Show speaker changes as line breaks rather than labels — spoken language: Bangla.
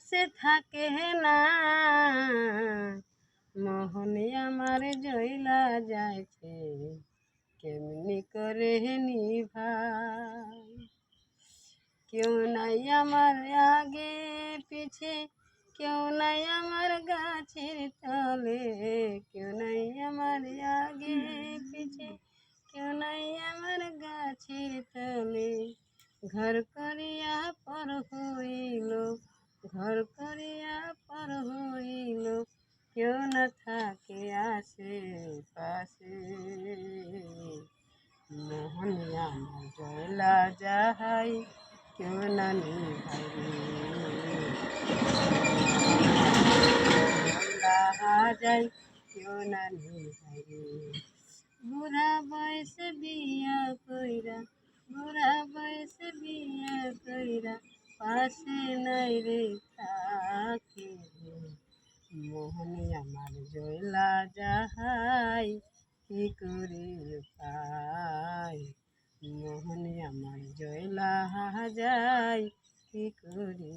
সে থাকে না মোহনে আমার জয়লা যাইছে কেমনি করে নিভাই কেউ নাই আমার আগে পিছে কেউ নাই আমার গাছের তলে কেউ নাই আমার আগে পিছে কেউ নাই আমার গাছের তলে ঘর করিয়া পর হইল ঘর করিয়া পর হইল কেউ না থাকে আশে পাশে মোহনে আমার জয়লা যাহাই কেউ না নিভাই যাই কেউ না নিভাই বুড়া বয়সে বিয়া কইরা বুড়া বয়সে বিয়া কইরা পাশে নাই রে থাকে মোহনে আমার জয়লা যাহাই কি করে পাই মোহনে আমার জয়লা যাই কি করে